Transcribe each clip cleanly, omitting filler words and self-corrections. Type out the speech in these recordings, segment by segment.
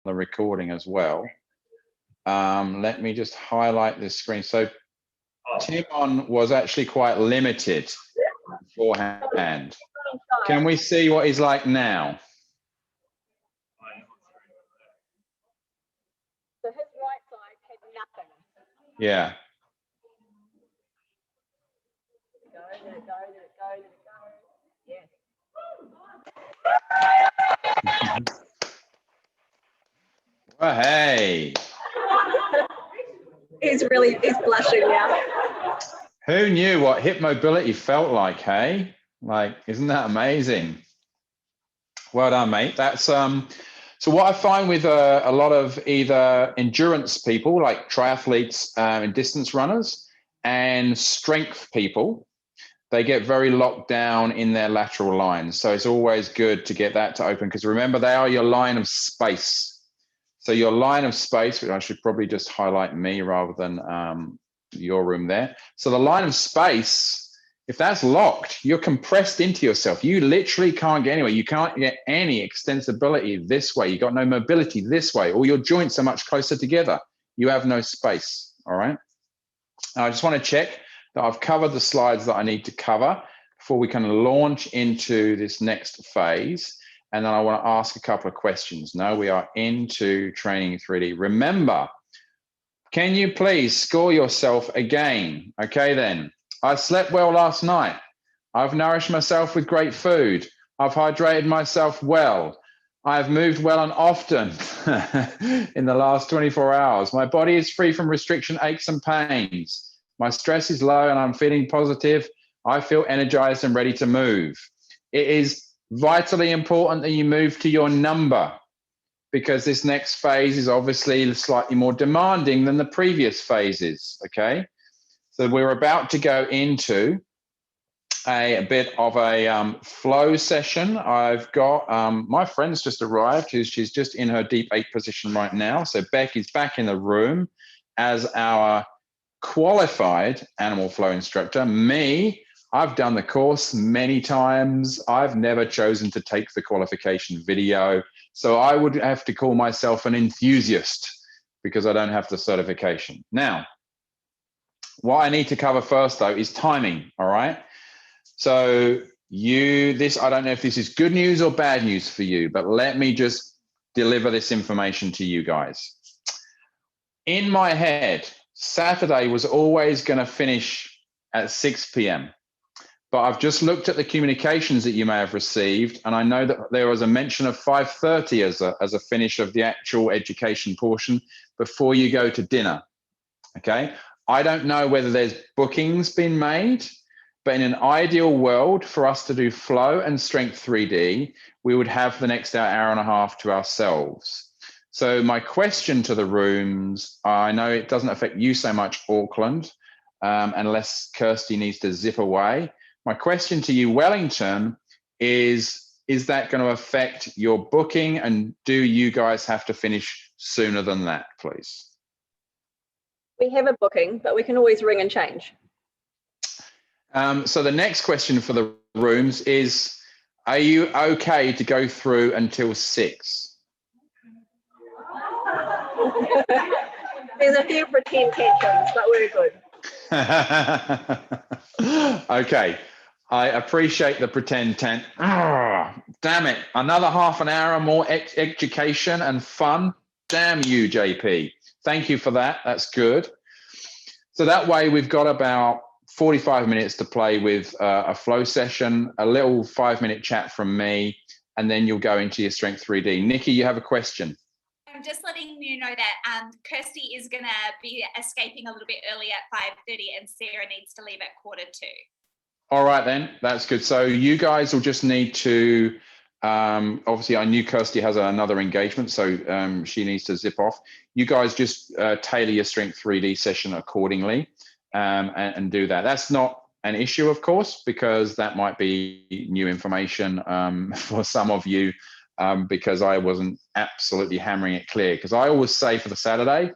the recording as well. Let me just highlight this screen. So Timon was actually quite limited beforehand. Can we see what he's like now? So his right side had nothing. Yeah. Did it go? Yes. Well, hey. He's blushing now. Who knew what hip mobility felt like, hey? Like, isn't that amazing? Well done, mate. That's so what I find with a lot of either endurance people like triathletes and distance runners and strength people, they get very locked down in their lateral lines. So it's always good to get that to open, because remember, they are your line of space. So your line of space, which I should probably just highlight me rather than your room there. So the line of space, if that's locked, you're compressed into yourself. You literally can't get anywhere. You can't get any extensibility this way. You got no mobility this way. All your joints are much closer together. You have no space, all right? Now, I just want to check that I've covered the slides that I need to cover before we can launch into this next phase. And then I want to ask a couple of questions. Now we are into Training 3D. Remember, can you please score yourself again? Okay, then. I slept well last night. I've nourished myself with great food. I've hydrated myself well. I've moved well and often in the last 24 hours. My body is free from restriction, aches, and pains. My stress is low and I'm feeling positive. I feel energized and ready to move. It is vitally important that you move to your number, because this next phase is obviously slightly more demanding than the previous phases, okay? So we're about to go into a bit of a flow session. I've got, my friend's just arrived, she's just in her deep 8 position right now. So Beck is back in the room as our qualified animal flow instructor. Me, I've done the course many times. I've never chosen to take the qualification video. So I would have to call myself an enthusiast because I don't have the certification. Now, what I need to cover first though is timing, all right? So I don't know if this is good news or bad news for you, but let me just deliver this information to you guys. In my head, Saturday was always going to finish at 6 p.m. But I've just looked at the communications that you may have received, and I know that there was a mention of 5:30 as a finish of the actual education portion before you go to dinner, okay? I don't know whether there's bookings been made, but in an ideal world for us to do flow and strength 3D, we would have the next hour and a half to ourselves. So my question to the rooms, I know it doesn't affect you so much, Auckland, unless Kirsty needs to zip away. My question to you, Wellington, is that going to affect your booking, and do you guys have to finish sooner than that, please? We have a booking, but we can always ring and change. So the next question for the rooms is, are you okay to go through until 6? There's a few pretend tantrums, but we're good. Okay. I appreciate the pretend tent. Oh, damn it. Another half an hour more education and fun. Damn you, JP. Thank you for that. That's good. So that way we've got about 45 minutes to play with a flow session, a little 5-minute chat from me, and then you'll go into your Strength 3D. Nikki, you have a question. I'm just letting you know that Kirsty is going to be escaping a little bit early at 5:30 and Sarah needs to leave at 1:45. All right, then. That's good. So you guys will just need to, obviously I knew Kirsty has another engagement, so she needs to zip off. You guys just tailor your Strength 3D session accordingly and do that. That's not an issue, of course, because that might be new information for some of you, because I wasn't absolutely hammering it clear. Because I always say for the Saturday,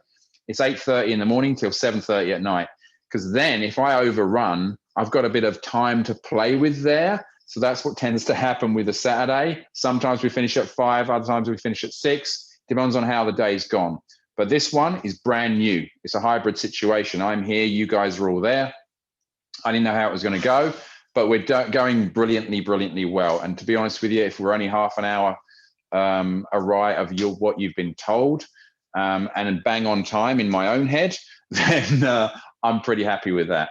it's 8:30 in the morning till 7:30 at night. Because then if I overrun, I've got a bit of time to play with there. So that's what tends to happen with a Saturday. Sometimes we finish at 5, other times we finish at 6. Depends on how the day's gone. But this one is brand new. It's a hybrid situation. I'm here, you guys are all there. I didn't know how it was going to go, but we're going brilliantly well. And to be honest with you, if we're only half an hour awry of what you've been told, and bang on time in my own head, then I'm pretty happy with that.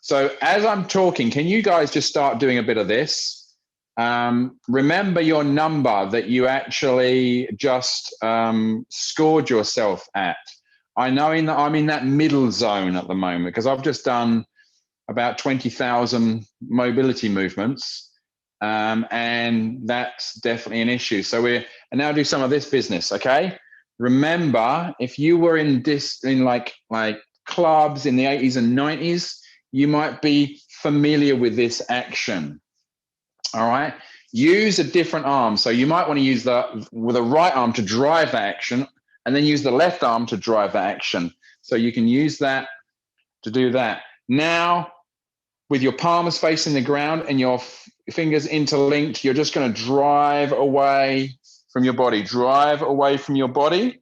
So as I'm talking, can you guys just start doing a bit of this? Remember your number that you actually just scored yourself at. I know I'm in that middle zone at the moment because I've just done about 20,000 mobility movements, and that's definitely an issue. So we're now do some of this business, okay? Remember, if you were in like clubs in the 80s and 90s, you might be familiar with this action. All right, use a different arm. So you might want to use with the right arm to drive that action, and then use the left arm to drive that action. So you can use that to do that. Now, with your palms facing the ground and your fingers interlinked, you're just going to drive away from your body. Drive away from your body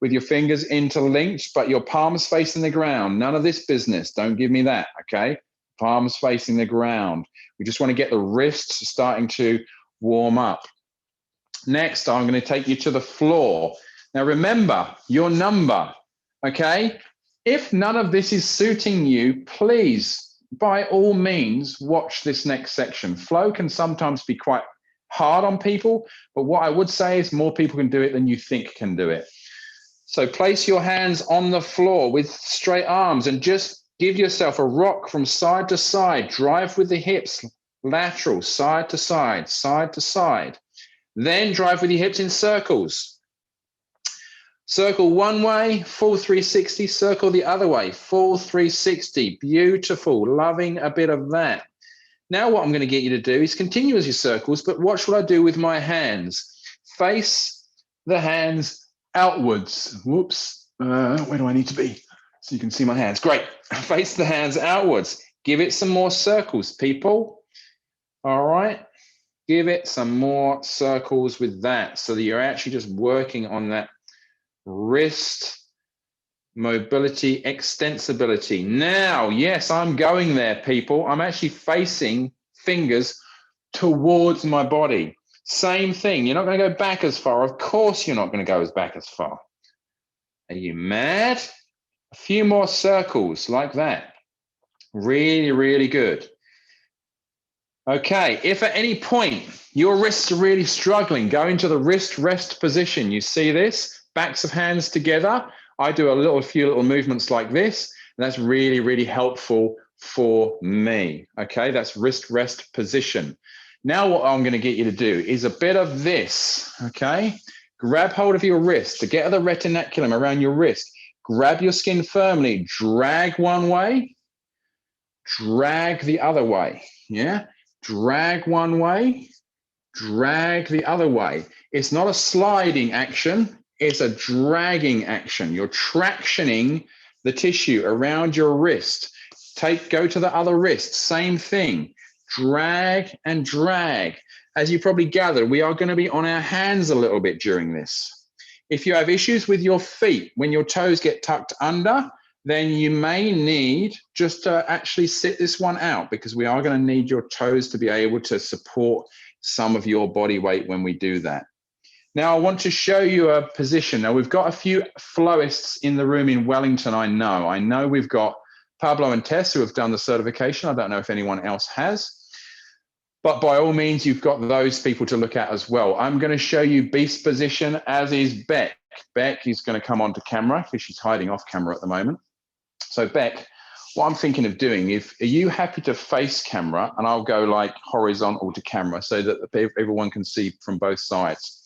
with your fingers interlinked, but your palms facing the ground. None of this business. Don't give me that, okay? Palms facing the ground. We just want to get the wrists starting to warm up. Next, I'm going to take you to the floor. Now, remember your number, okay? If none of this is suiting you, please, by all means, watch this next section. Flow can sometimes be quite hard on people, but what I would say is more people can do it than you think can do it. So place your hands on the floor with straight arms and just give yourself a rock from side to side. Drive with the hips, lateral, side to side, side to side. Then drive with your hips in circles. Circle one way, full 360, circle the other way, full 360. Beautiful, loving a bit of that. Now what I'm going to get you to do is continue as your circles, but watch what I do with my hands. Face the hands outwards. Whoops, where do I need to be? So you can see my hands. Great, face the hands outwards. Give it some more circles, people. All right, give it some more circles with that so that you're actually just working on that wrist mobility, extensibility. Now, yes, I'm going there, people. I'm actually facing fingers towards my body. Same thing. You're not going to go back as far. Of course, you're not going to go back as far. Are you mad? A few more circles like that. Really, really good. Okay, if at any point your wrists are really struggling, go into the wrist rest position. You see this? Backs of hands together. I do a few little movements like this, and that's really, really helpful for me. Okay, that's wrist rest position. Now what I'm going to get you to do is a bit of this, okay? Grab hold of your wrist, to get the retinaculum around your wrist. Grab your skin firmly, drag one way, drag the other way, yeah? Drag one way, drag the other way. It's not a sliding action, it's a dragging action. You're tractioning the tissue around your wrist. Go to the other wrist, same thing. Drag and drag. As you probably gathered, we are going to be on our hands a little bit during this. If you have issues with your feet, when your toes get tucked under, then you may need just to actually sit this one out, because we are going to need your toes to be able to support some of your body weight when we do that. Now, I want to show you a position. Now, we've got a few flowists in the room in Wellington, I know. I know we've got Pablo and Tess who have done the certification. I don't know if anyone else has. But by all means, you've got those people to look at as well. I'm going to show you beast position, as is Beck. Beck is going to come onto camera because she's hiding off camera at the moment. So Beck, what I'm thinking of doing, are you happy to face camera, and I'll go like horizontal to camera so that everyone can see from both sides.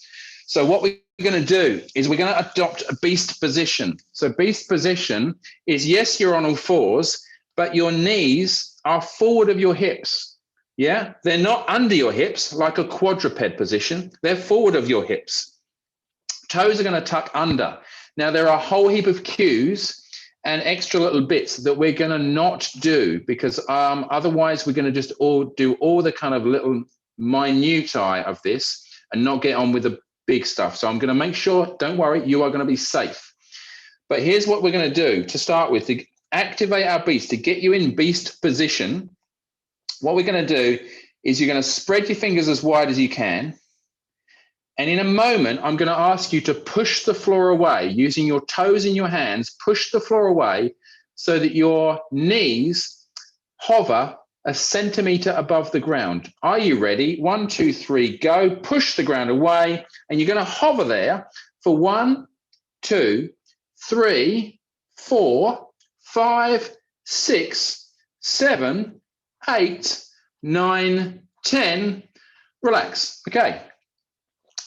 So what we're going to do is we're going to adopt a beast position. So beast position is, yes, you're on all fours, but your knees are forward of your hips. Yeah, they're not under your hips like a quadruped position. They're forward of your hips. Toes are going to tuck under. Now, there are a whole heap of cues and extra little bits that we're going to not do, because otherwise we're going to just do all the kind of little minutiae of this and not get on with the big stuff. So I'm going to make sure, don't worry, you are going to be safe. But here's what we're going to do to start with, to activate our beast, to get you in beast position. What we're going to do is you're going to spread your fingers as wide as you can. And in a moment, I'm going to ask you to push the floor away using your toes in your hands, push the floor away so that your knees hover a centimeter above the ground. Are you ready? 1, 2, 3, go. Push the ground away. And you're going to hover there for 1, 2, 3, 4, 5, 6, 7, 8, 9, 10. Relax. Okay.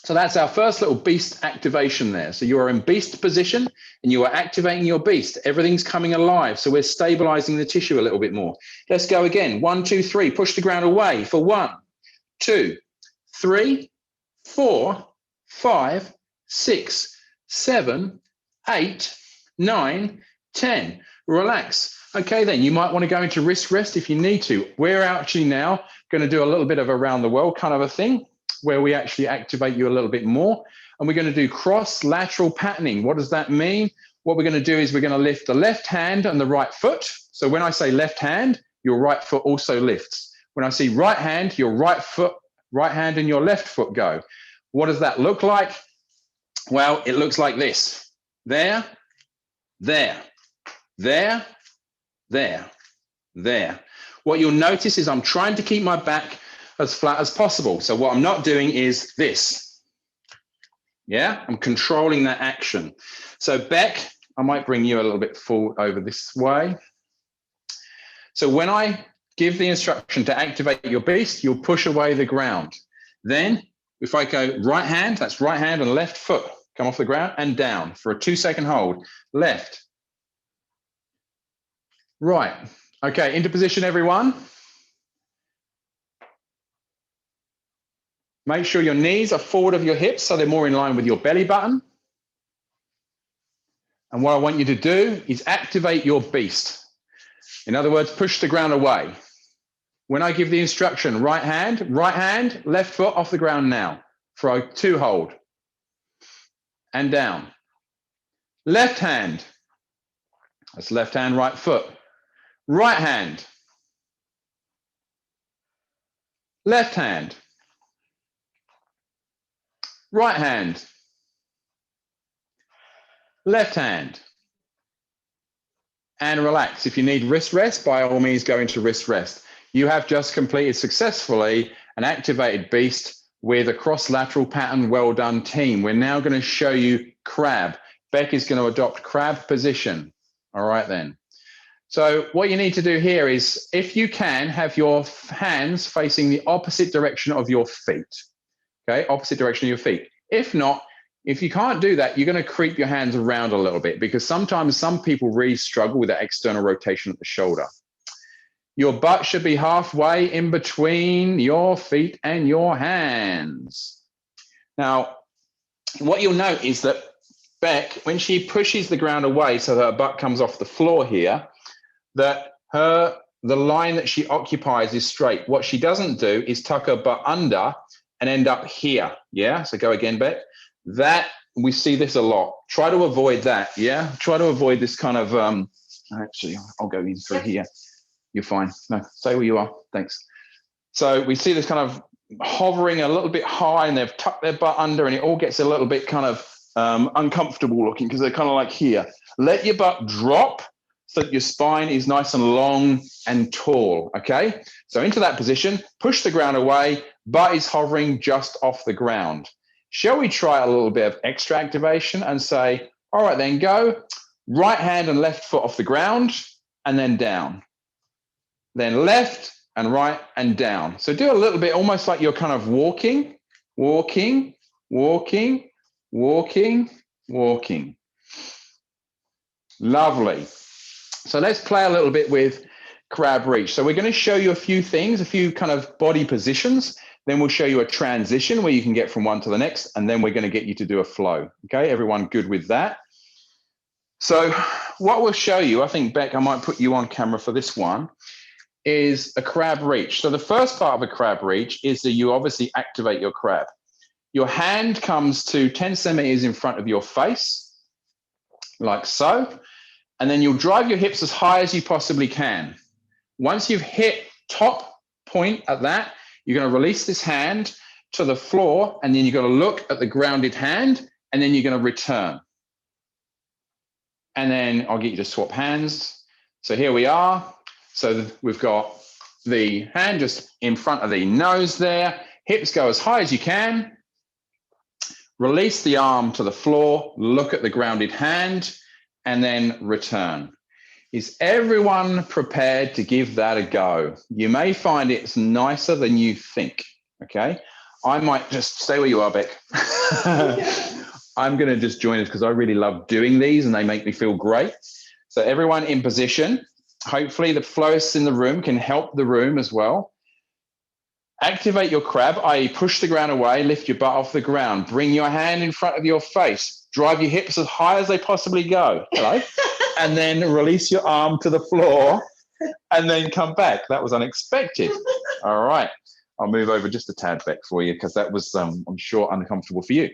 So that's our first little beast activation there. So you are in beast position and you are activating your beast. Everything's coming alive. So we're stabilizing the tissue a little bit more. Let's go again. 1, 2, 3. Push the ground away for 1, 2, 3, 4, 5, 6, 7, 8, 9, 10. Relax. Okay, then you might want to go into wrist rest if you need to. We're actually now going to do a little bit of around the world kind of a thing, where we actually activate you a little bit more. And we're going to do cross lateral patterning. What does that mean? What we're going to do is we're going to lift the left hand and the right foot. So when I say left hand, your right foot also lifts. When I say right hand, your right hand and your left foot go. What does that look like? Well, it looks like this. There, there, there, there, there. What you'll notice is I'm trying to keep my back as flat as possible. So what I'm not doing is this. Yeah, I'm controlling that action. So Beck, I might bring you a little bit forward over this way. So when I give the instruction to activate your beast, you'll push away the ground. Then if I go right hand, that's right hand and left foot, come off the ground and down for a 2-second hold. Left, right. Okay, into position, everyone. Make sure your knees are forward of your hips so they're more in line with your belly button. And what I want you to do is activate your beast. In other words, push the ground away. When I give the instruction, right hand, left foot off the ground now for a 2 hold. And down. Left hand. That's left hand, right foot. Right hand. Left hand. Right hand, left hand, and relax. If you need wrist rest, by all means, go into wrist rest. You have just completed successfully an activated beast with a cross lateral pattern. Well done, team. We're now going to show you crab. Beck is going to adopt crab position. All right, then. So what you need to do here is, if you can, have your hands facing the opposite direction of your feet. Okay, opposite direction of your feet. If not, if you can't do that, you're going to creep your hands around a little bit, because sometimes some people really struggle with that external rotation at the shoulder. Your butt should be halfway in between your feet and your hands. Now, what you'll note is that Beck, when she pushes the ground away so that her butt comes off the floor here, that the line that she occupies is straight. What she doesn't do is tuck her butt under and end up here. Yeah, so go again, Beck. That, we see this a lot. Try to avoid that. Yeah, try to avoid this kind of actually I'll go in through here. You're fine. No, stay where you are. Thanks. So we see this kind of hovering a little bit high, and they've tucked their butt under, and it all gets a little bit kind of uncomfortable looking, because they're kind of like here. Let your butt drop so that your spine is nice and long and tall. Okay, so into that position, push the ground away, butt is hovering just off the ground. Shall we try a little bit of extra activation and say, all right, then go right hand and left foot off the ground, and then down. Then left and right and down. So do a little bit, almost like you're kind of walking, walking, walking, walking, walking. Lovely. So let's play a little bit with crab reach. So we're going to show you a few things, a few kind of body positions. Then we'll show you a transition where you can get from one to the next, and then we're going to get you to do a flow. Okay, everyone good with that? So what we'll show you, I think, Beck, I might put you on camera for this one, is a crab reach. So the first part of a crab reach is that you obviously activate your crab. Your hand comes to 10 centimeters in front of your face, like so. And then you'll drive your hips as high as you possibly can. Once you've hit top point at that, you're going to release this hand to the floor, and then you're going to look at the grounded hand, and then you're going to return. And then I'll get you to swap hands. So here we are. So we've got the hand just in front of the nose there. Hips go as high as you can. Release the arm to the floor, look at the grounded hand, and then return. Is everyone prepared to give that a go? You may find it's nicer than you think, okay? I might just stay where you are, Beck. I'm gonna just join us because I really love doing these and they make me feel great. So everyone in position. Hopefully the flowists in the room can help the room as well. Activate your crab, i.e. push the ground away, lift your butt off the ground, bring your hand in front of your face, drive your hips as high as they possibly go. Hello. And then release your arm to the floor and then come back. That was unexpected. All right. I'll move over just a tad back for you because that was, I'm sure, uncomfortable for you.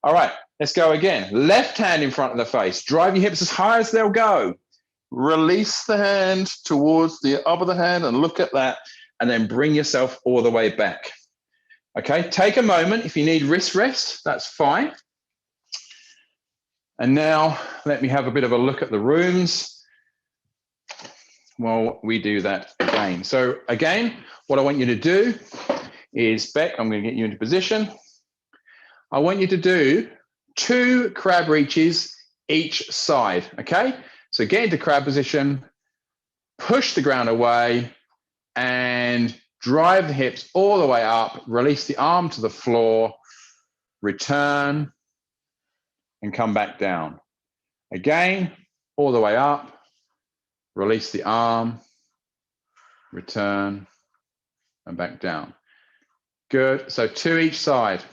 All right, let's go again. Left hand in front of the face. Drive your hips as high as they'll go. Release the hand towards the up of the hand and look at that. And then bring yourself all the way back. Okay, take a moment. If you need wrist rest, that's fine. And now let me have a bit of a look at the rooms while we do that again. So again, what I want you to do is, Beck, I'm going to get you into position. I want you to do 2 crab reaches each side, okay? So get into crab position, push the ground away, and drive the hips all the way up, release the arm to the floor, return, and come back down. Again, all the way up, release the arm, return, and back down. Good, so 2 each side.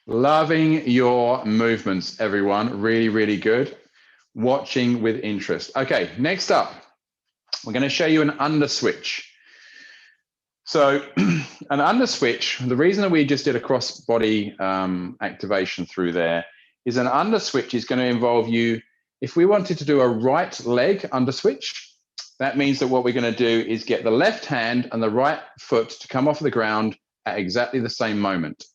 Loving your movements, everyone. Really, really good. Watching with interest. Okay, next up, we're going to show you an under switch. So an under switch, the reason that we just did a cross body activation through there is an under switch is going to involve you, if we wanted to do a right leg under switch, that means that what we're going to do is get the left hand and the right foot to come off the ground at exactly the same moment.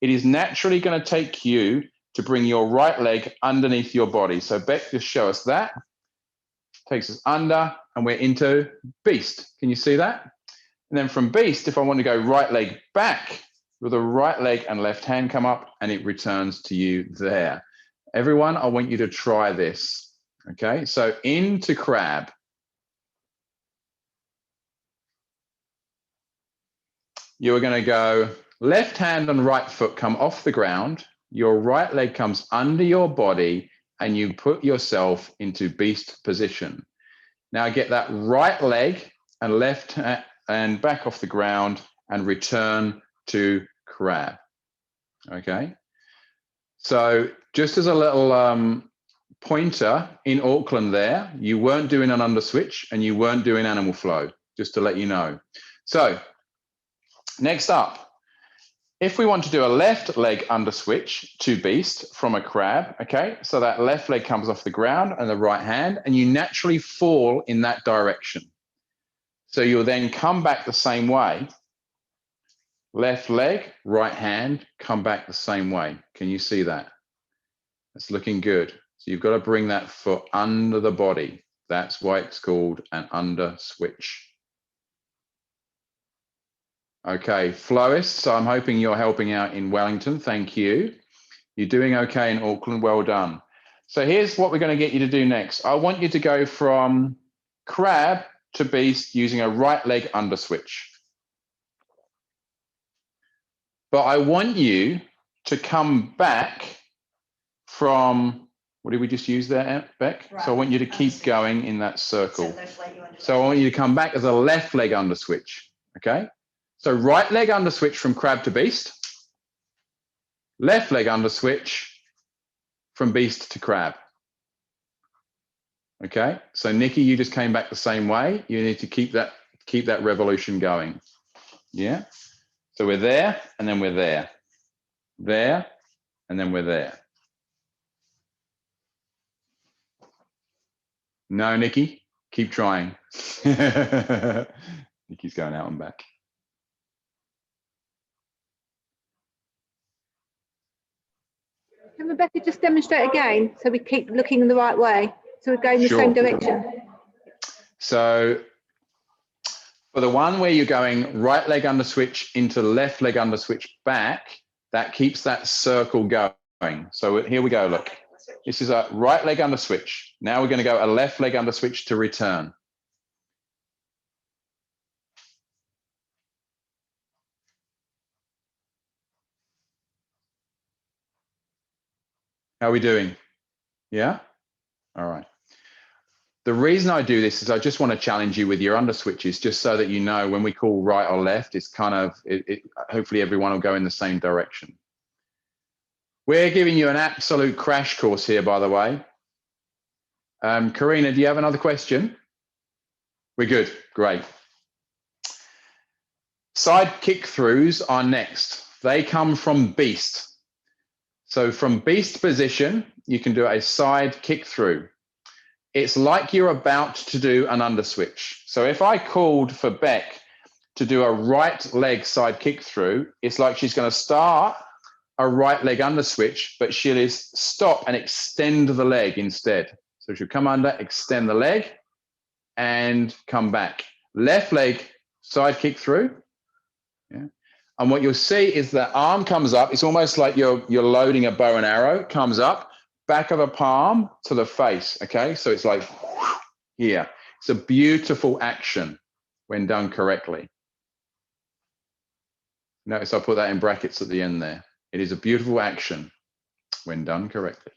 It is naturally going to take you to bring your right leg underneath your body. So Beck, just show us that. Takes us under and we're into beast. Can you see that? And then from beast, if I want to go right leg back, with the right leg and left hand come up and it returns to you there. Everyone, I want you to try this. Okay, so into crab. You're going to go left hand and right foot come off the ground. Your right leg comes under your body and you put yourself into beast position. Now get that right leg and left and back off the ground and return to crab. Okay. So just as a little pointer in Auckland there, you weren't doing an under switch and you weren't doing animal flow, just to let you know. So next up, if we want to do a left leg under switch to beast from a crab, okay, so that left leg comes off the ground and the right hand, and you naturally fall in that direction. So you'll then come back the same way. Left leg, right hand, come back the same way. Can you see that? It's looking good. So you've got to bring that foot under the body. That's why it's called an under switch. Okay, flowist, so I'm hoping you're helping out in Wellington. Thank you. You're doing okay in Auckland. Well done. So here's what we're going to get you to do next. I want you to go from crab to beast using a right leg under switch. But I want you to come back from, what did we just use there, Beck? Right. So I want you to keep going in that circle. So I want you to come back as a left leg under switch, okay? So right leg under switch from crab to beast, left leg under switch from beast to crab. Okay, so Nikki, you just came back the same way. You need to keep that revolution going. Yeah. So we're there, and then we're there, and then we're there. No, Nikki, keep trying. Nikki's going out and back. Can Rebecca just demonstrate again so we keep looking in the right way? So we're going the Sure. same direction. So for the one where you're going right leg under switch into left leg under switch back, that keeps that circle going. So here we go, look. This is a right leg under switch. Now we're going to go a left leg under switch to return. How are we doing? Yeah? All right. The reason I do this is I just want to challenge you with your under switches, just so that you know when we call right or left, it's kind of, hopefully everyone will go in the same direction. We're giving you an absolute crash course here, by the way. Karina, do you have another question? We're good, great. Side kick throughs are next. They come from beast. So from beast position, you can do a side kick through. It's like you're about to do an under switch. So if I called for Beck to do a right leg side kick through, it's like she's going to start a right leg under switch, but she'll stop and extend the leg instead. So she'll come under, extend the leg, and come back. Left leg side kick through. Yeah. And what you'll see is the arm comes up. It's almost like you're loading a bow and arrow. Comes up, back of the palm to the face. Okay, so it's like here. It's a beautiful action when done correctly. Notice I put that in brackets at the end there. It is a beautiful action when done correctly.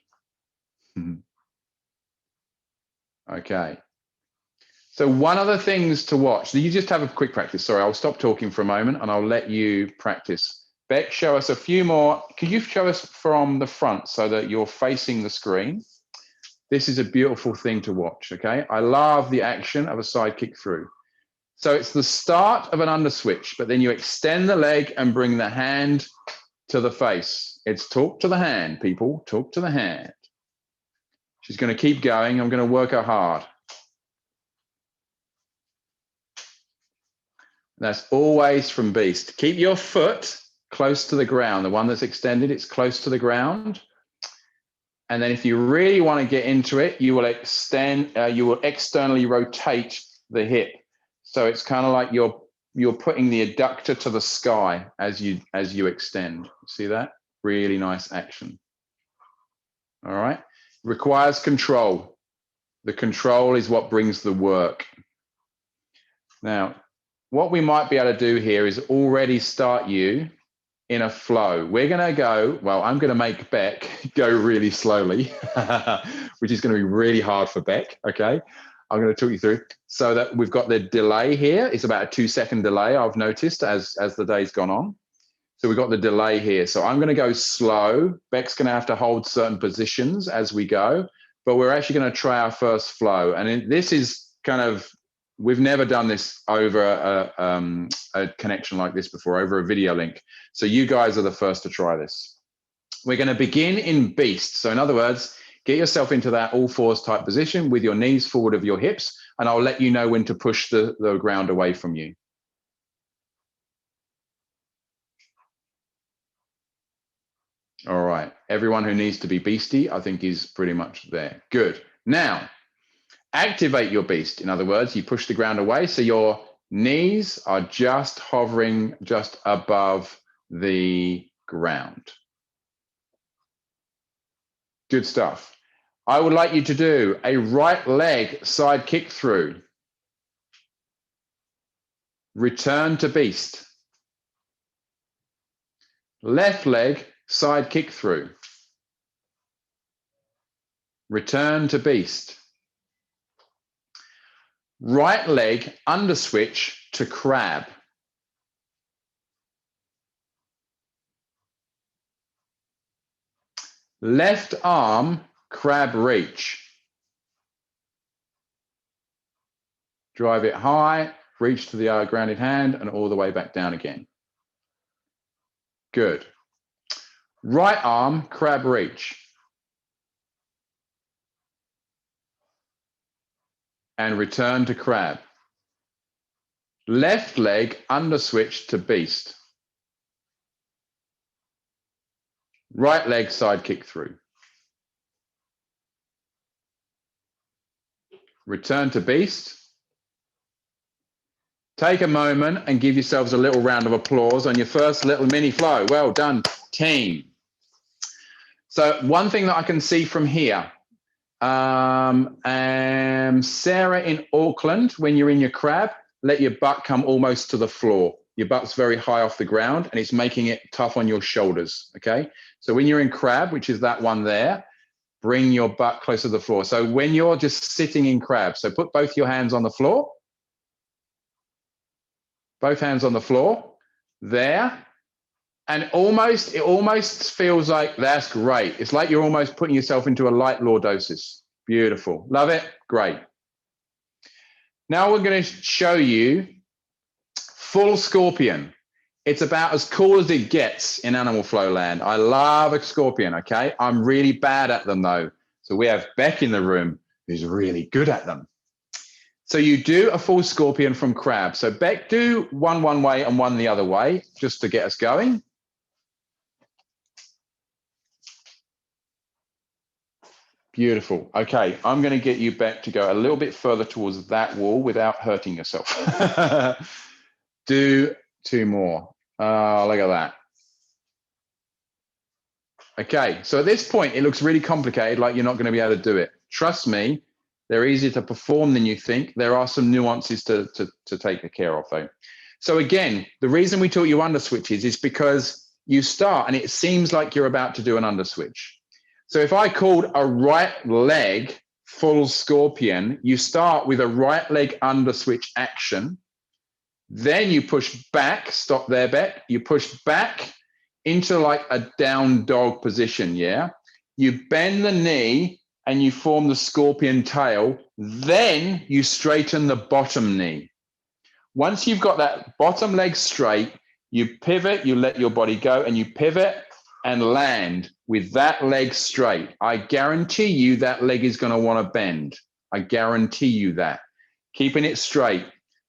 Okay. So one of the things to watch, you just have a quick practice. Sorry, I'll stop talking for a moment and I'll let you practice. Beck, show us a few more. Could you show us from the front so that you're facing the screen? This is a beautiful thing to watch, okay? I love the action of a side kick through. So it's the start of an under switch, but then you extend the leg and bring the hand to the face. It's talk to the hand, people, talk to the hand. She's going to keep going. I'm going to work her hard. That's always from beast. Keep your foot close to the ground. The one that's extended, it's close to the ground. And then if you really want to get into it, you will externally rotate the hip. So it's kind of like you're putting the adductor to the sky as you extend. See that? Really nice action. All right. Requires control. The control is what brings the work. Now, what we might be able to do here is already start you in a flow. We're going to go, well, I'm going to make Beck go really slowly, which is going to be really hard for Beck, okay? I'm going to talk you through so that we've got the delay here. It's about a 2-second delay, I've noticed, as the day's gone on. So we've got the delay here. So I'm going to go slow. Beck's going to have to hold certain positions as we go, but we're actually going to try our first flow. And this is kind of, we've never done this over a connection like this before, over a video link. So you guys are the first to try this. We're going to begin in beast. So in other words, get yourself into that all fours type position with your knees forward of your hips, and I'll let you know when to push the ground away from you. All right. Everyone who needs to be beastie, I think, is pretty much there. Good. Now, activate your beast. In other words, you push the ground away, so your knees are just hovering just above the ground. Good stuff. I would like you to do a right leg side kick through. Return to beast. Left leg side kick through. Return to beast. Right leg under switch to crab. Left arm crab reach. Drive it high, reach to the grounded hand and all the way back down again. Good. Right arm, crab reach. And return to crab. Left leg under switch to beast. Right leg side kick through. Return to beast. Take a moment and give yourselves a little round of applause on your first little mini flow. Well done, team. So one thing that I can see from here, Sarah in Auckland, when you're in your crab, let your butt come almost to the floor. Your butt's very high off the ground and it's making it tough on your shoulders, okay? So when you're in crab, which is that one there, bring your butt closer to the floor. So when you're just sitting in crab, so put both your hands on the floor. Both hands on the floor, there. And it almost feels like that's great. It's like you're almost putting yourself into a light lordosis. Beautiful. Love it. Great. Now we're going to show you full scorpion. It's about as cool as it gets in animal flow land. I love a scorpion, okay? I'm really bad at them though. So we have Beck in the room who's really good at them. So you do a full scorpion from crab. So Beck, do one way and one the other way, just to get us going. Beautiful. Okay, I'm going to get you back to go a little bit further towards that wall without hurting yourself. Do two more. Look at that. Okay, so at this point, it looks really complicated, like you're not going to be able to do it. Trust me, they're easier to perform than you think. There are some nuances to take care of, though. So again, the reason we taught you under switches is because you start and it seems like you're about to do an under switch. So if I called a right leg full scorpion, you start with a right leg under switch action. Then you push back, stop there, Beck. You push back into like a down dog position, yeah? You bend the knee and you form the scorpion tail. Then you straighten the bottom knee. Once you've got that bottom leg straight, you pivot, you let your body go and you pivot and land with that leg straight. I guarantee you that leg is going to want to bend. I guarantee you that. Keeping it straight,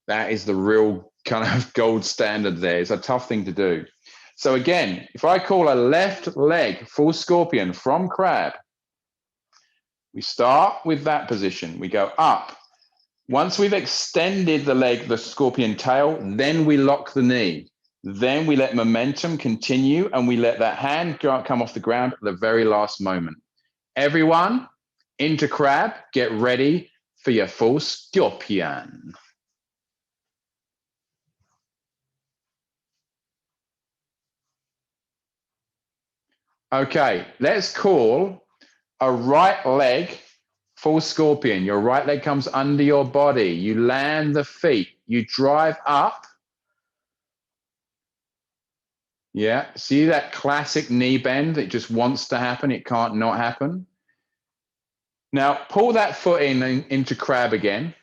that is the real kind of gold standard there. It's a tough thing to do. So again, if I call a left leg full scorpion from crab, we start with that position. We go up. Once we've extended the leg, the scorpion tail, then we lock the knee. Then we let momentum continue and we let that hand come off the ground at the very last moment. Everyone into crab, get ready for your full scorpion. Okay, let's call a right leg full scorpion. Your right leg comes under your body. You land the feet. You drive up. Yeah, see that classic knee bend? It just wants to happen. It can't not happen. Now, pull that foot into crab again.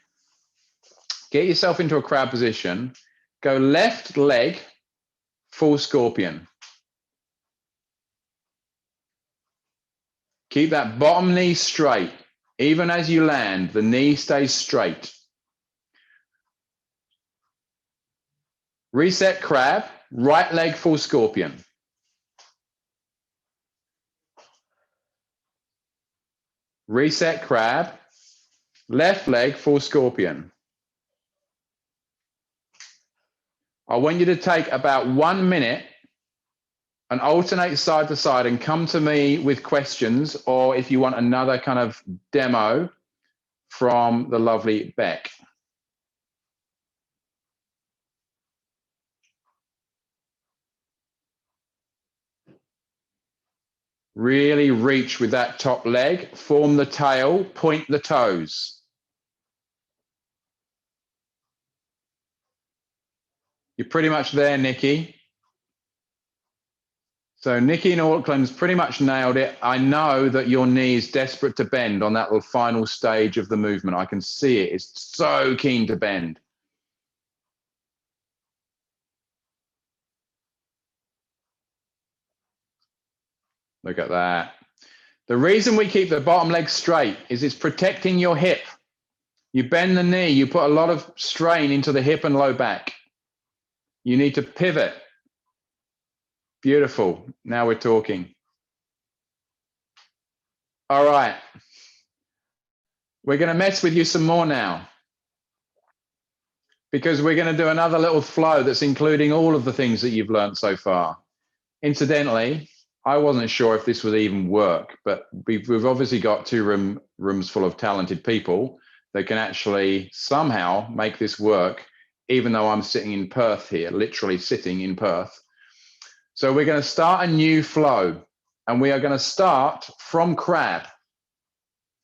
Get yourself into a crab position. Go left leg, full scorpion. Keep that bottom knee straight. Even as you land, the knee stays straight. Reset crab, right leg, full scorpion. Reset crab, left leg, full scorpion. I want you to take about 1 minute and alternate side to side and come to me with questions, or if you want another kind of demo from the lovely Beck. Really reach with that top leg, form the tail, point the toes. You're pretty much there, Nikki. So Nikki in Auckland's pretty much nailed it. I know that your knee is desperate to bend on that little final stage of the movement. I can see it. It's so keen to bend. Look at that. The reason we keep the bottom leg straight is it's protecting your hip. You bend the knee, you put a lot of strain into the hip and low back. You need to pivot. Beautiful. Now we're talking. All right. We're going to mess with you some more now, because we're going to do another little flow that's including all of the things that you've learned so far. Incidentally, I wasn't sure if this would even work, but we've obviously got two rooms full of talented people that can actually somehow make this work, even though I'm sitting in Perth here, literally sitting in Perth. So we're going to start a new flow, and we are going to start from crab.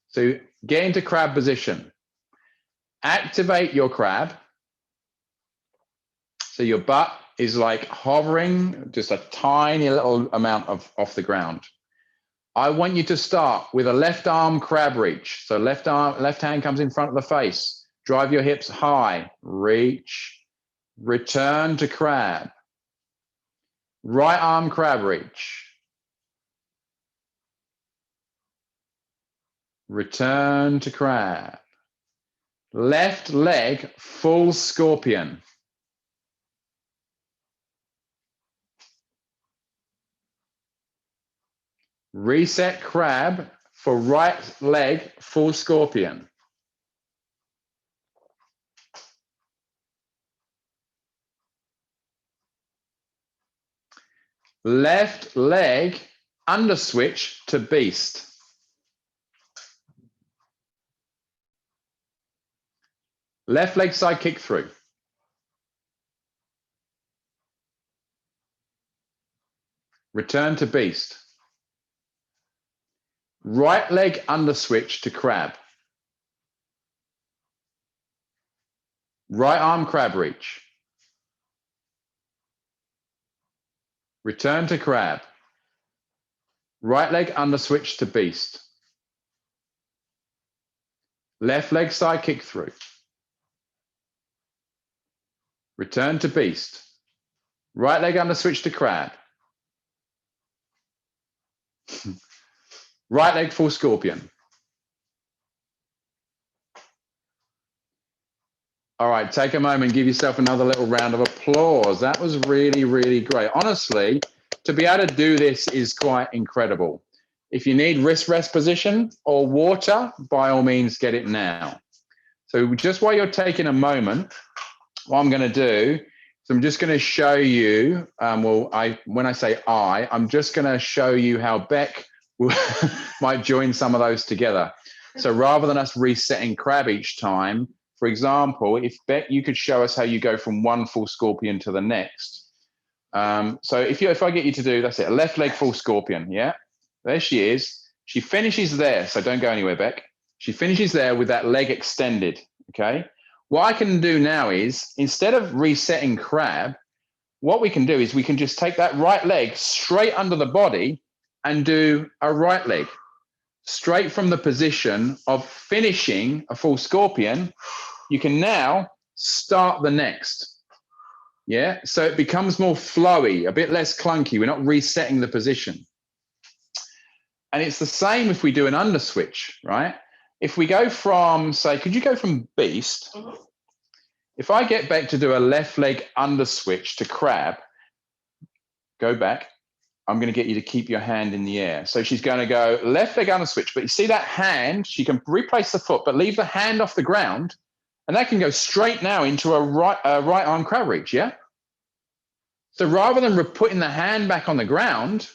So get into crab position. Activate your crab. So your butt is like hovering just a tiny little amount off the ground. I want you to start with a left arm crab reach. So left hand comes in front of the face. Drive your hips high. Reach. Return to crab. Right arm crab reach. Return to crab. Left leg full scorpion. Reset crab for right leg full scorpion. Left leg under switch to beast. Left leg side kick through. Return to beast. Right leg under switch to crab. Right arm crab reach. Return to crab. Right leg under switch to beast. Left leg side kick through. Return to beast. Right leg under switch to crab. Right leg full scorpion. All right, take a moment, give yourself another little round of applause. That was really, really great. Honestly, to be able to do this is quite incredible. If you need wrist rest position or water, by all means, get it now. So just while you're taking a moment, what I'm going to do is I'm just going to show you, when I say I'm just going to show you how Beck might join some of those together. So rather than us resetting crab each time, for example, if Beck, you could show us how you go from one full scorpion to the next. So if I get you to do, that's it, a left leg full scorpion, yeah? There she is. She finishes there, so don't go anywhere, Beck. She finishes there with that leg extended, okay? What I can do now is, instead of resetting crab, what we can do is we can just take that right leg straight under the body and do a right leg, straight from the position of finishing a full scorpion. You can now start the next. Yeah, so it becomes more flowy, a bit less clunky. We're not resetting the position. And it's the same if we do an under switch, right? If we go from, say, could you go from beast? Mm-hmm. If I get back to do a left leg under switch to crab, go back. I'm going to get you to keep your hand in the air. So she's going to go left leg under switch, but you see that hand, she can replace the foot, but leave the hand off the ground, and that can go straight now into a right arm crab reach, yeah? So rather than putting the hand back on the ground,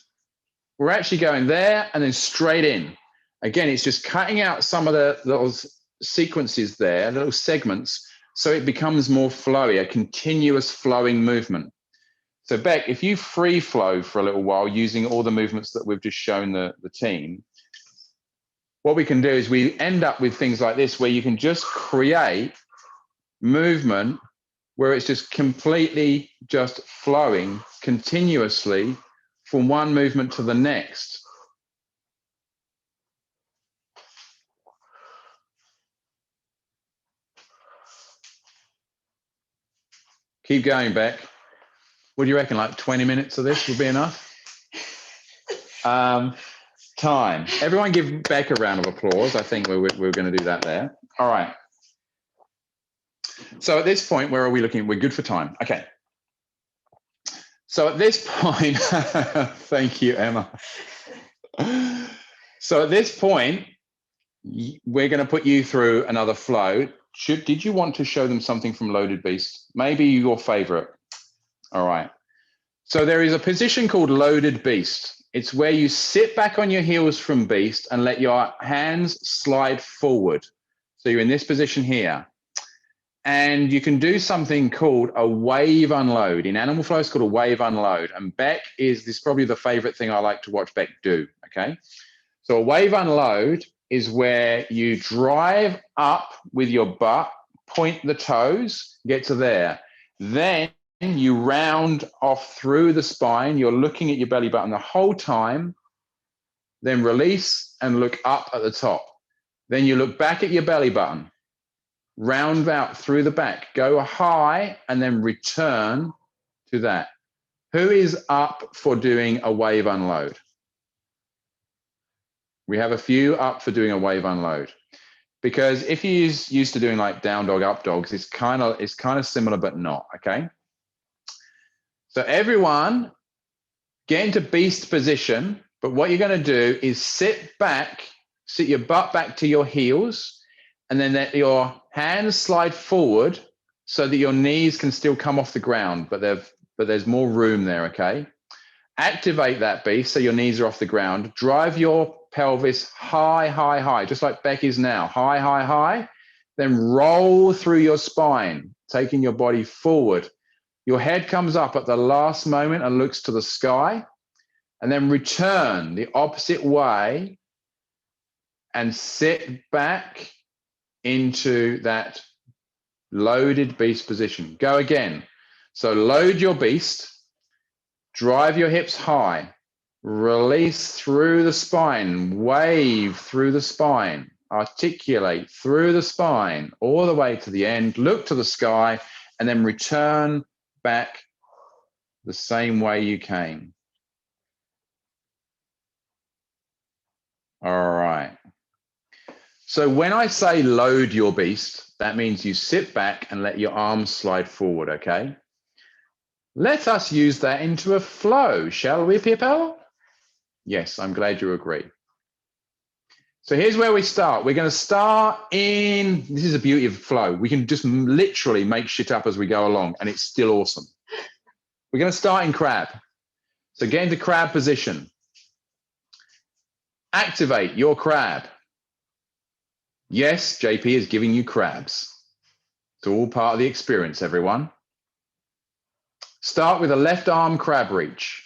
we're actually going there and then straight in. Again, it's just cutting out some of the little sequences there, little segments, so it becomes more flowy, a continuous flowing movement. So Beck, if you free flow for a little while using all the movements that we've just shown the team, what we can do is we end up with things like this, where you can just create movement where it's just completely just flowing continuously from one movement to the next. Keep going, Beck. What do you reckon, like 20 minutes of this would be enough? Time. Everyone give Beck a round of applause. I think we're going to do that there. All right. So at this point, where are we looking? We're good for time. Okay. So at this point, thank you, Emma. So at this point, we're going to put you through another flow. Did you want to show them something from Loaded Beast? Maybe your favorite. All right. So there is a position called Loaded Beast. It's where you sit back on your heels from Beast and let your hands slide forward. So you're in this position here. And you can do something called a wave unload. In Animal Flow, it's called a wave unload. And Beck this is probably the favorite thing I like to watch Beck do, okay? So a wave unload is where you drive up with your butt, point the toes, get to there. Then you round off through the spine. You're looking at your belly button the whole time. Then release and look up at the top. Then you look back at your belly button. Round out through the back. Go high and then return to that. Who is up for doing a wave unload? We have a few up for doing a wave unload. Because if you're used to doing like down dog, up dogs, it's kind of similar, but not, okay? So everyone get into beast position, but what you're going to do is sit back, sit your butt back to your heels, and then let your hands slide forward so that your knees can still come off the ground, but there's more room there, okay? Activate that beast so your knees are off the ground. Drive your pelvis high, high, high, just like Beck is now. High, high, high. Then roll through your spine, taking your body forward. Your head comes up at the last moment and looks to the sky, and then return the opposite way and sit back into that loaded beast position. Go again. So load your beast, drive your hips high, release through the spine, wave through the spine, articulate through the spine, all the way to the end, look to the sky, and then return back the same way you came. All right. So when I say load your beast, that means you sit back and let your arms slide forward, okay? Let us use that into a flow, shall we, people? Yes, I'm glad you agree. So here's where we start. We're going to start in, this is the beauty of flow. We can just literally make shit up as we go along, and it's still awesome. We're going to start in crab. So get into crab position. Activate your crab. Yes, JP is giving you crabs. It's all part of the experience, everyone. Start with a left arm crab reach.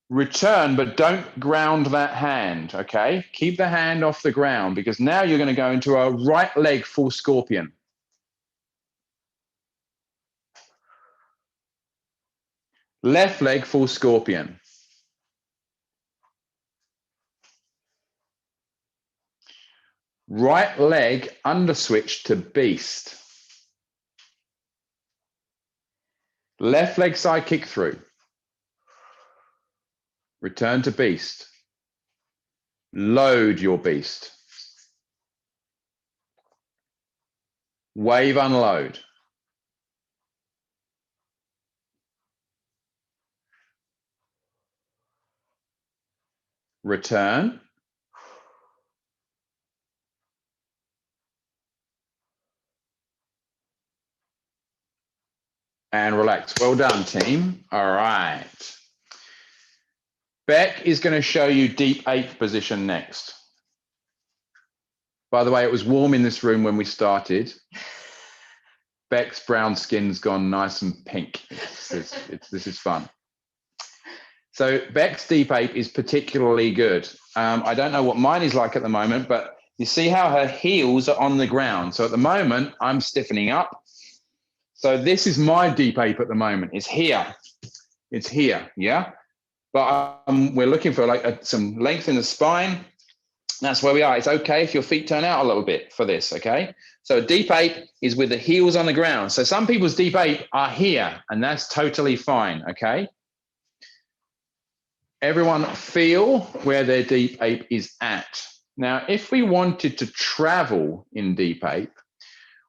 Return, but don't ground that hand, okay? Keep the hand off the ground because now you're going to go into a right leg full scorpion. Left leg full scorpion. Right leg under switch to beast. Left leg side kick through. Return to beast. Load your beast. Wave unload. Return. And relax. Well done, team. All right. Beck is going to show you deep ape position next. By the way, it was warm in this room when we started. Beck's brown skin's gone nice and pink. This is fun. So Beck's deep ape is particularly good. I don't know what mine is like at the moment, but you see how her heels are on the ground. So at the moment, I'm stiffening up. So this is my deep ape at the moment. It's here. It's here, yeah? But we're looking for like some length in the spine. That's where we are. It's okay if your feet turn out a little bit for this, okay? So deep ape is with the heels on the ground. So some people's deep ape are here, and that's totally fine, okay? Everyone feel where their deep ape is at. Now, if we wanted to travel in deep ape,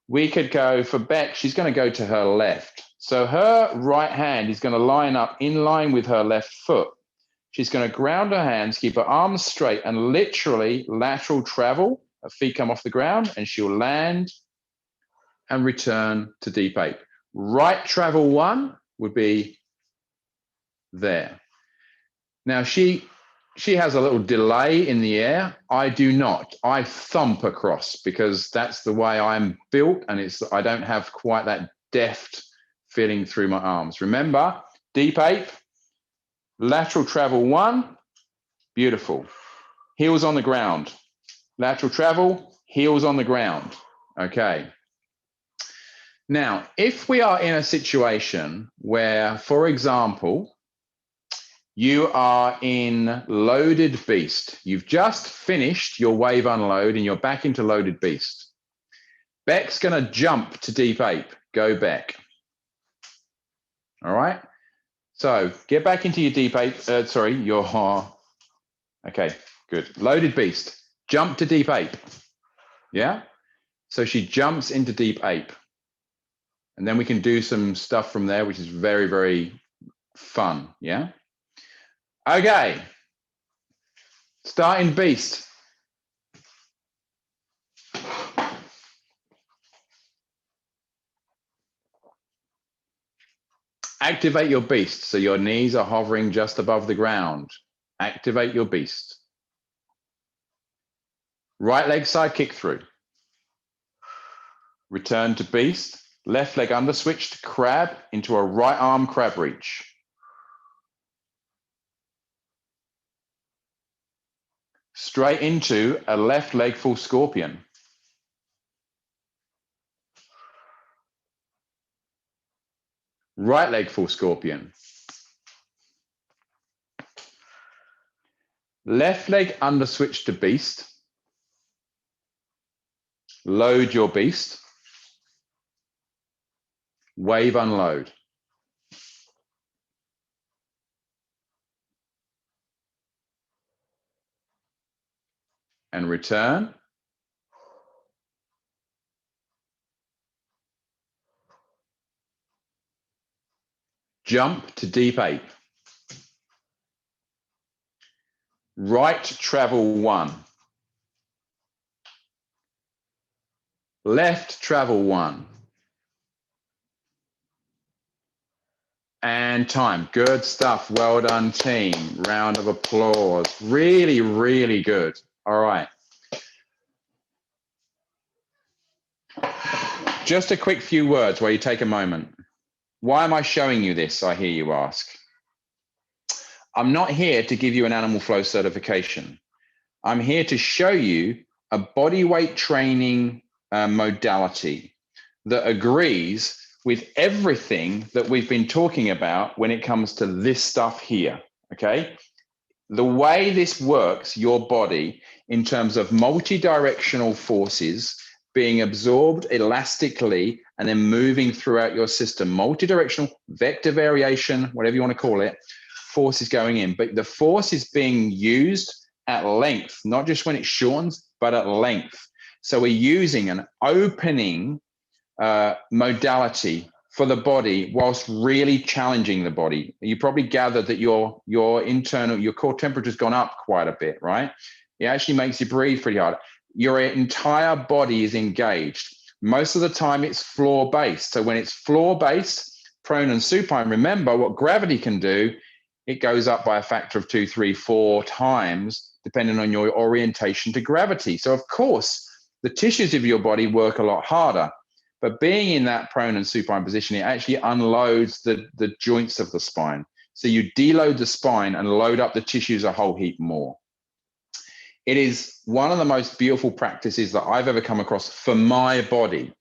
we could go for Beck, she's going to go to her left. So her right hand is going to line up in line with her left foot. She's going to ground her hands, keep her arms straight, and literally lateral travel. Her feet come off the ground, and she'll land and return to deep ape. Right travel one would be there. Now, she has a little delay in the air. I do not. I thump across because that's the way I'm built, and I don't have quite that deft feeling through my arms. Remember, deep ape, lateral travel one, beautiful. Heels on the ground. Lateral travel, heels on the ground. Okay. Now, if we are in a situation where, for example, you are in loaded beast, you've just finished your wave unload and you're back into loaded beast. Beck's going to jump to deep ape. Go Beck. All right. So get back into your deep ape. Okay, good. Loaded beast. Jump to deep ape. Yeah. So she jumps into deep ape. And then we can do some stuff from there, which is very, very fun. Yeah. Okay. Starting beast. Activate your beast. So your knees are hovering just above the ground. Activate your beast. Right leg side kick through. Return to beast. Left leg under switch to crab into a right arm crab reach. Straight into a left leg full scorpion. Right leg full scorpion. Left leg under switch to beast. Load your beast. Wave unload. And return. Jump to deep ape. Right travel one. Left travel one. And time. Good stuff. Well done, team. Round of applause. Really, really good. All right. Just a quick few words while you take a moment. Why am I showing you this, I hear you ask? I'm not here to give you an animal flow certification. I'm here to show you a body weight training modality that agrees with everything that we've been talking about when it comes to this stuff here, okay? The way this works, your body, in terms of multi-directional forces being absorbed elastically and then moving throughout your system, multi-directional, vector variation, whatever you want to call it, force is going in. But the force is being used at length, not just when it shortens, but at length. So we're using an opening modality for the body whilst really challenging the body. You probably gathered that your core temperature's gone up quite a bit, right? It actually makes you breathe pretty hard. Your entire body is engaged. Most of the time it's floor-based. So when it's floor-based, prone and supine, remember what gravity can do, it goes up by a factor of 2, 3, 4 times, depending on your orientation to gravity. So of course, the tissues of your body work a lot harder. But being in that prone and supine position, it actually unloads the joints of the spine. So you deload the spine and load up the tissues a whole heap more. It is one of the most beautiful practices that I've ever come across for my body.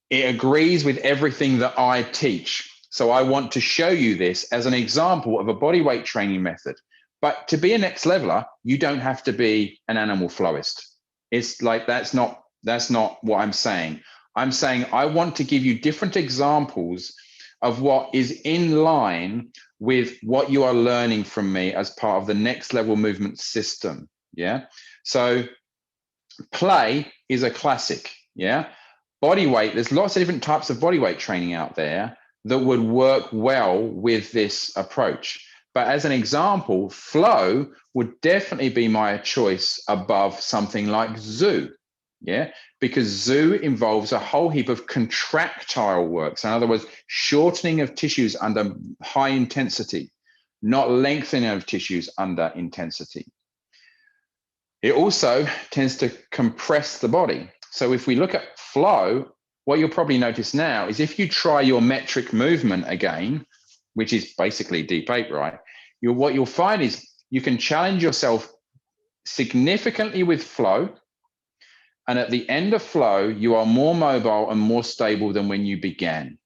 It agrees with everything that I teach. So I want to show you this as an example of a body weight training method. But to be a next leveler, you don't have to be an animal flowist. It's like, that's not what I'm saying. I'm saying I want to give you different examples of what is in line with what you are learning from me as part of the next level movement system. Yeah. So play is a classic. Yeah. Body weight, there's lots of different types of body weight training out there that would work well with this approach. But as an example, flow would definitely be my choice above something like zoo. Yeah, because zoo involves a whole heap of contractile work. So in other words, shortening of tissues under high intensity, not lengthening of tissues under intensity. It also tends to compress the body. So if we look at flow, what you'll probably notice now is if you try your metric movement again, which is basically deep 8, right? What you'll find is you can challenge yourself significantly with flow. And at the end of flow, you are more mobile and more stable than when you began.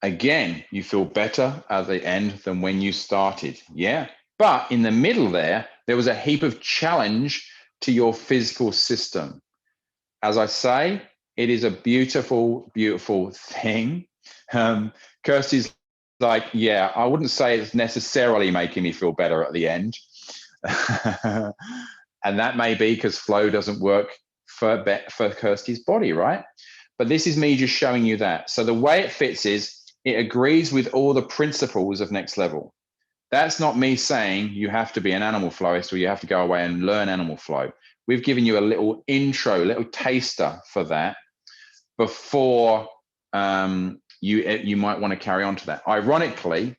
Again, you feel better at the end than when you started. Yeah. But in the middle there was a heap of challenge to your physical system. As I say, it is a beautiful, beautiful thing. Kirsty's like, yeah, I wouldn't say it's necessarily making me feel better at the end. And that may be because flow doesn't work for Kirsty's body, right? But this is me just showing you that. So the way it fits is it agrees with all the principles of next level. That's not me saying you have to be an animal flowist or you have to go away and learn animal flow. We've given you a little intro, a little taster for that before you might want to carry on to that. Ironically,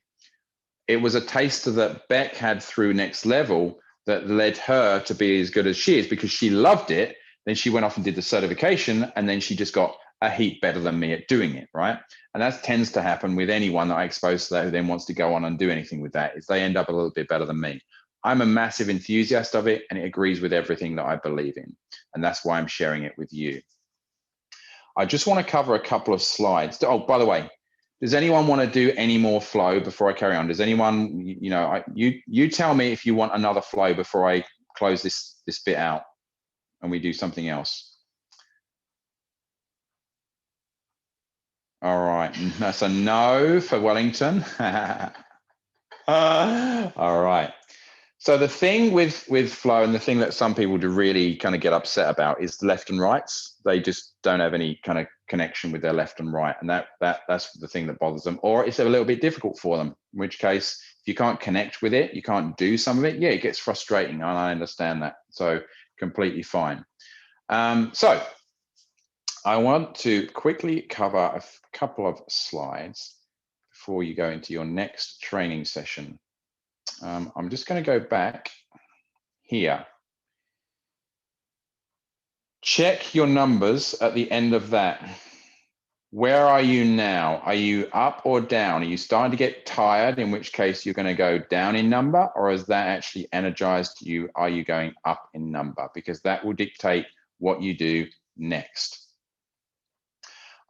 it was a taster that Beck had through Next Level that led her to be as good as she is because she loved it. Then she went off and did the certification, and then she just got a heap better than me at doing it, right? And that tends to happen with anyone that I expose to that who then wants to go on and do anything with that, is they end up a little bit better than me. I'm a massive enthusiast of it, and it agrees with everything that I believe in. And that's why I'm sharing it with you. I just want to cover a couple of slides. Oh, by the way, does anyone want to do any more flow before I carry on? Does anyone, you tell me if you want another flow before I close this bit out and we do something else. All right, that's a no for Wellington. All right. So the thing with flow, and the thing that some people do really kind of get upset about, is left and rights. They just don't have any kind of connection with their left and right, and that's the thing that bothers them. Or it's a little bit difficult for them, in which case, if you can't connect with it, you can't do some of it. Yeah, it gets frustrating, and I understand that. So completely fine. So I want to quickly cover a couple of slides before you go into your next training session. I'm just going to go back here. Check your numbers at the end of that. Where are you now? Are you up or down? Are you starting to get tired, in which case you're going to go down in number, or has that actually energized you? Are you going up in number? Because that will dictate what you do next.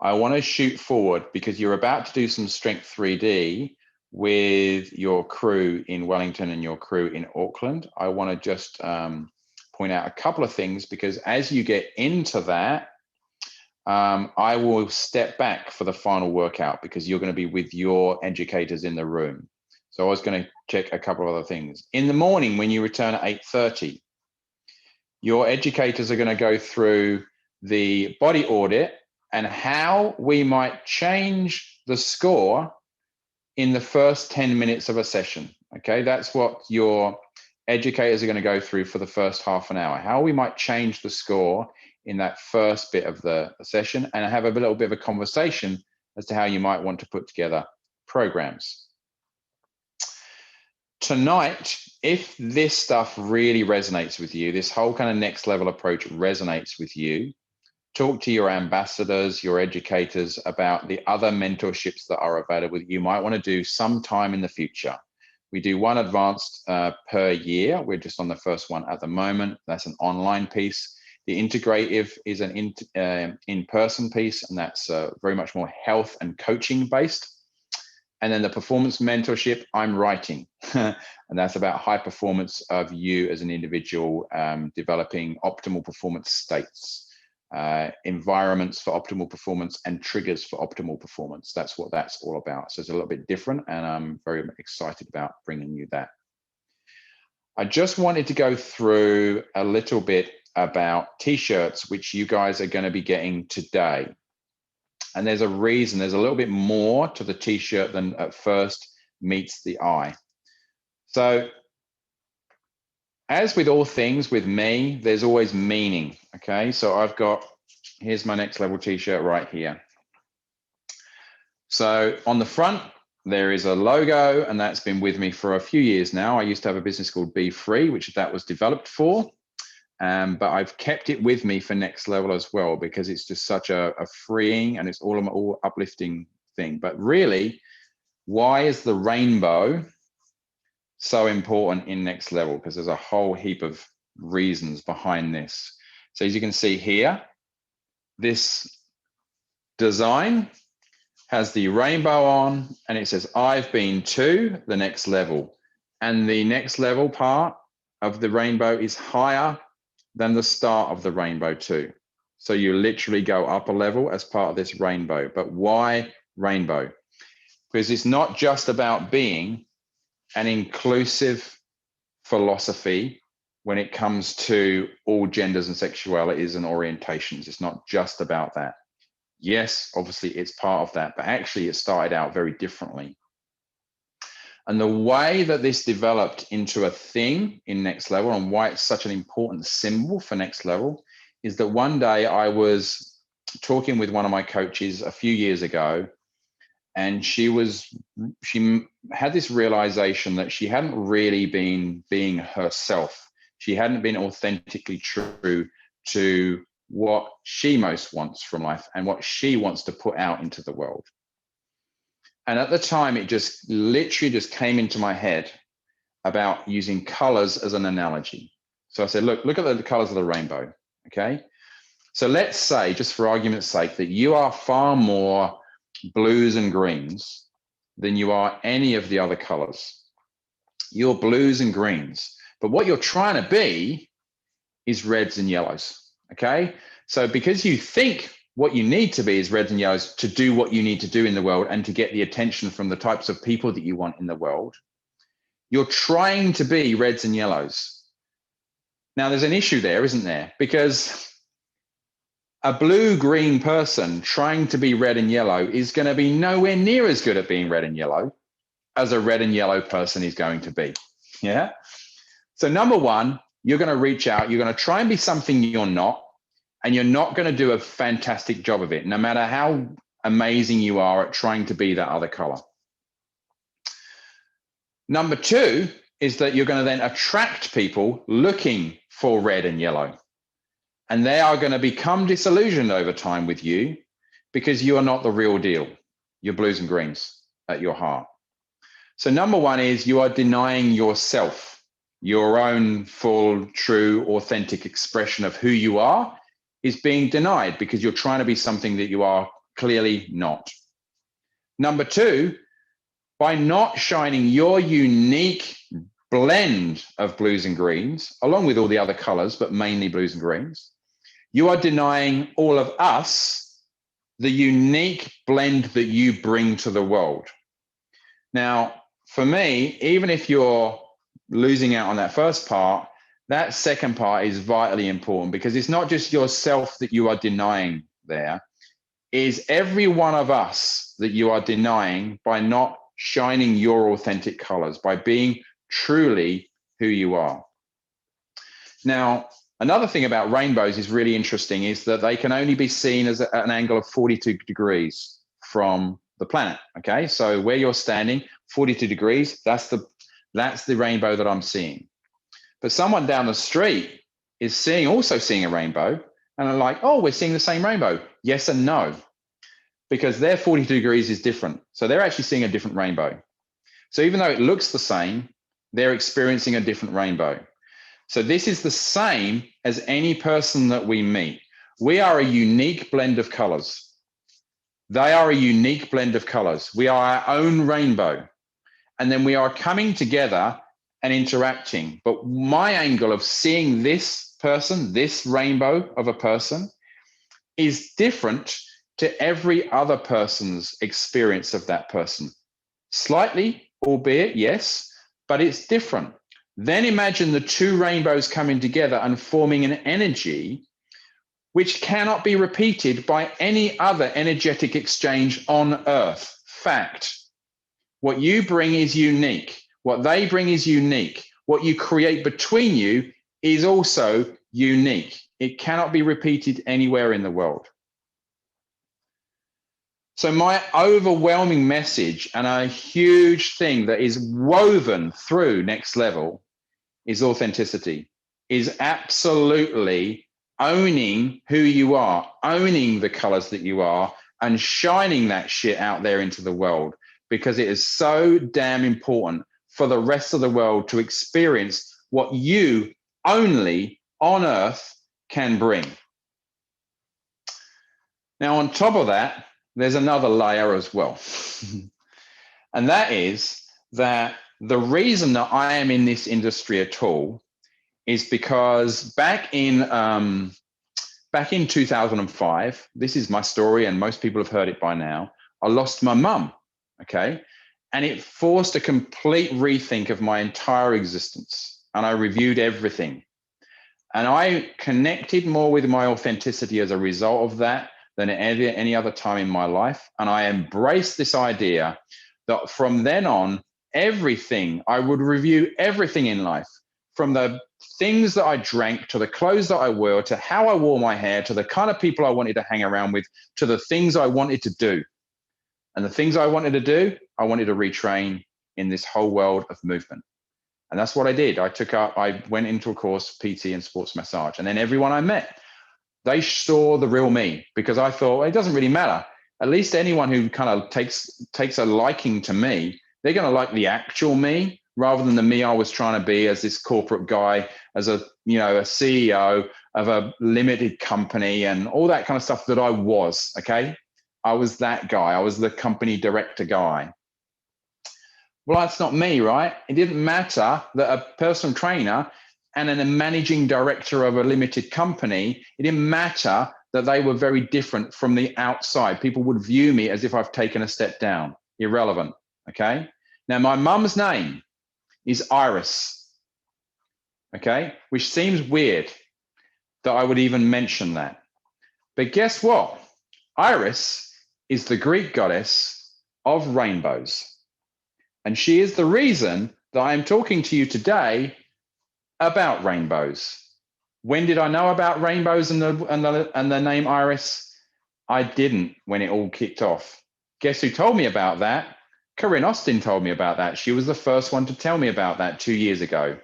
I want to shoot forward because you're about to do some Strength 3D with your crew in Wellington and your crew in Auckland. I want to just point out a couple of things, because as you get into that, I will step back for the final workout because you're going to be with your educators in the room. So I was going to check a couple of other things. In the morning, when you return at 8:30, your educators are going to go through the body audit and how we might change the score in the first 10 minutes of a session. Okay, that's what your educators are going to go through for the first half an hour, how we might change the score in that first bit of the session, and have a little bit of a conversation as to how you might want to put together programs. Tonight, if this stuff really resonates with you, this whole kind of next level approach resonates with you, talk to your ambassadors, your educators about the other mentorships that are available that you might want to do sometime in the future. We do one advanced per year. We're just on the first one at the moment. That's an online piece. The integrative is an in-person piece, and that's very much more health and coaching based. And then the performance mentorship, I'm writing, and that's about high performance of you as an individual, developing optimal performance states, environments for optimal performance, and triggers for optimal performance. That's what that's all about. So it's a little bit different, and I'm very excited about bringing you that. I just wanted to go through a little bit about t-shirts, which you guys are going to be getting today. And there's a reason, there's a little bit more to the t-shirt than at first meets the eye. So as with all things with me, there's always meaning, okay? So I've got, here's my next level t-shirt right here. So on the front, there is a logo, and that's been with me for a few years now. I used to have a business called Be Free, which that was developed for. But I've kept it with me for next level as well, because it's just such a freeing, and it's all uplifting thing. But really, why is the rainbow so important in next level? Because there's a whole heap of reasons behind this. So as you can see here, this design has the rainbow on, and it says, I've been to the next level. And the next level part of the rainbow is higher than the start of the rainbow too. So you literally go up a level as part of this rainbow. But why rainbow? Because it's not just about being an inclusive philosophy when it comes to all genders and sexualities and orientations. It's not just about that. Yes, obviously it's part of that, but actually it started out very differently. And the way that this developed into a thing in next level, and why it's such an important symbol for next level, is that one day I was talking with one of my coaches a few years ago, and she had this realization that she hadn't really been being herself. She hadn't been authentically true to what she most wants from life and what she wants to put out into the world. And at the time, it just literally just came into my head about using colors as an analogy. So I said, look at the colors of the rainbow, okay? So let's say, just for argument's sake, that you are far more blues and greens than you are any of the other colors. You're blues and greens, but what you're trying to be is reds and yellows, okay? So because you think what you need to be is reds and yellows to do what you need to do in the world and to get the attention from the types of people that you want in the world, you're trying to be reds and yellows. Now, there's an issue there, isn't there? Because a blue-green person trying to be red and yellow is going to be nowhere near as good at being red and yellow as a red and yellow person is going to be, yeah? So number one, you're going to reach out, you're going to try and be something you're not, and you're not going to do a fantastic job of it, no matter how amazing you are at trying to be that other color. Number two is that you're going to then attract people looking for red and yellow. And they are going to become disillusioned over time with you because you are not the real deal. You're blues and greens at your heart. So number one is you are denying yourself, your own full, true, authentic expression of who you are is being denied because you're trying to be something that you are clearly not. Number two, by not shining your unique blend of blues and greens, along with all the other colors, but mainly blues and greens, you are denying all of us the unique blend that you bring to the world. Now, for me, even if you're losing out on that first part, that second part is vitally important because it's not just yourself that you are denying there, is every one of us that you are denying by not shining your authentic colors, by being truly who you are. Now, another thing about rainbows is really interesting is that they can only be seen as at an angle of 42 degrees from the planet, okay? So where you're standing, 42 degrees, that's the rainbow that I'm seeing. But someone down the street is also seeing a rainbow and are like, oh, we're seeing the same rainbow. Yes and no, because their 42 degrees is different. So they're actually seeing a different rainbow. So even though it looks the same, they're experiencing a different rainbow. So this is the same as any person that we meet. We are a unique blend of colors. They are a unique blend of colors. We are our own rainbow. And then we are coming together and interacting. But my angle of seeing this person, this rainbow of a person, is different to every other person's experience of that person. Slightly, albeit, yes, but it's different. Then imagine the two rainbows coming together and forming an energy which cannot be repeated by any other energetic exchange on Earth. Fact. What you bring is unique. What they bring is unique. What you create between you is also unique. It cannot be repeated anywhere in the world. So my overwhelming message and a huge thing that is woven through Next Level is authenticity, is absolutely owning who you are, owning the colors that you are, and shining that shit out there into the world, because it is so damn important for the rest of the world to experience what you only on Earth can bring. Now, on top of that, there's another layer as well. And that is that the reason that I am in this industry at all is because back in 2005, this is my story and most people have heard it by now, I lost my mum, okay? And it forced a complete rethink of my entire existence. And I reviewed everything. And I connected more with my authenticity as a result of that than at any other time in my life. And I embraced this idea that from then on, everything, I would review everything in life, from the things that I drank, to the clothes that I wore, to how I wore my hair, to the kind of people I wanted to hang around with, to the things I wanted to do. And the things I wanted to do, I wanted to retrain in this whole world of movement. And that's what I did. I went into a course, PT and sports massage. And then everyone I met, they saw the real me, because I thought, well, it doesn't really matter. At least anyone who kind of takes a liking to me, they're going to like the actual me rather than the me I was trying to be as this corporate guy, as a CEO of a limited company and all that kind of stuff that I was, okay? I was that guy. I was the company director guy. Well, that's not me, right? It didn't matter that a personal trainer and a managing director of a limited company, it didn't matter that they were very different from the outside. People would view me as if I've taken a step down. Irrelevant, okay? Now, my mum's name is Iris, okay? Which seems weird that I would even mention that. But guess what? Iris is the Greek goddess of rainbows. And she is the reason that I am talking to you today about rainbows. When did I know about rainbows and the name Iris? I didn't when it all kicked off. Guess who told me about that? Corinne Austin told me about that. She was the first one to tell me about that 2 years ago.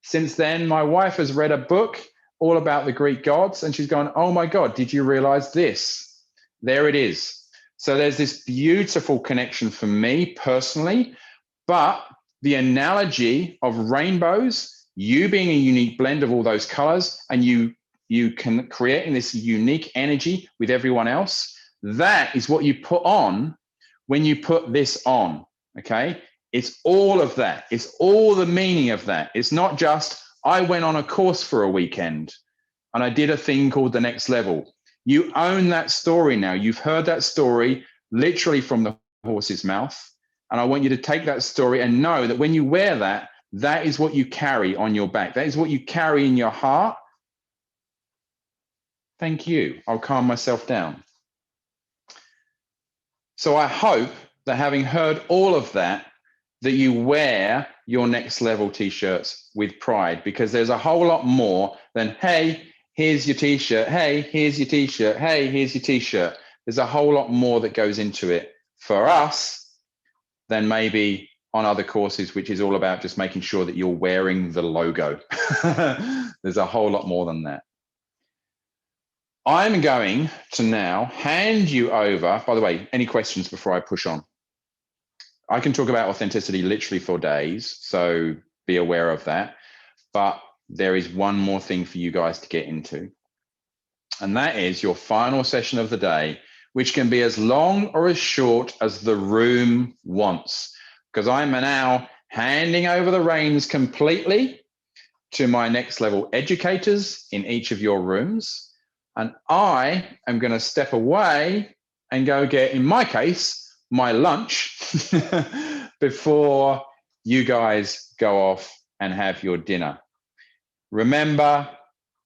Since then, my wife has read a book all about the Greek gods, and she's gone, oh my God, did you realize this? There it is. So there's this beautiful connection for me personally, but the analogy of rainbows, you being a unique blend of all those colors, and you can create this unique energy with everyone else, that is what you put on when you put this on, okay? It's all of that. It's all the meaning of that. It's not just, I went on a course for a weekend and I did a thing called the Next Level. You own that story now. You've heard that story literally from the horse's mouth. And I want you to take that story and know that when you wear that, that is what you carry on your back. That is what you carry in your heart. Thank you. I'll calm myself down. So I hope that having heard all of that, that you wear your Next Level t-shirts with pride, because there's a whole lot more than, hey, here's your t-shirt. Hey, here's your t-shirt. Hey, here's your t-shirt. There's a whole lot more that goes into it for us than maybe on other courses, which is all about just making sure that you're wearing the logo. There's a whole lot more than that. I'm going to now hand you over. By the way, any questions before I push on? I can talk about authenticity literally for days, so be aware of that. But there is one more thing for you guys to get into. And that is your final session of the day, which can be as long or as short as the room wants. Because I'm now handing over the reins completely to my next level educators in each of your rooms. And I am going to step away and go get, in my case, my lunch before you guys go off and have your dinner. Remember,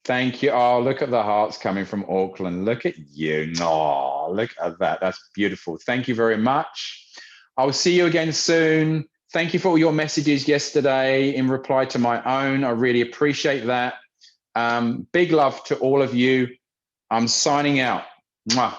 thank you. Oh, look at the hearts coming from Auckland. Look at you. Oh, look at that. That's beautiful. Thank you very much. I'll see you again soon. Thank you for all your messages yesterday in reply to my own. I really appreciate that. Big love to all of you. I'm signing out. Mwah.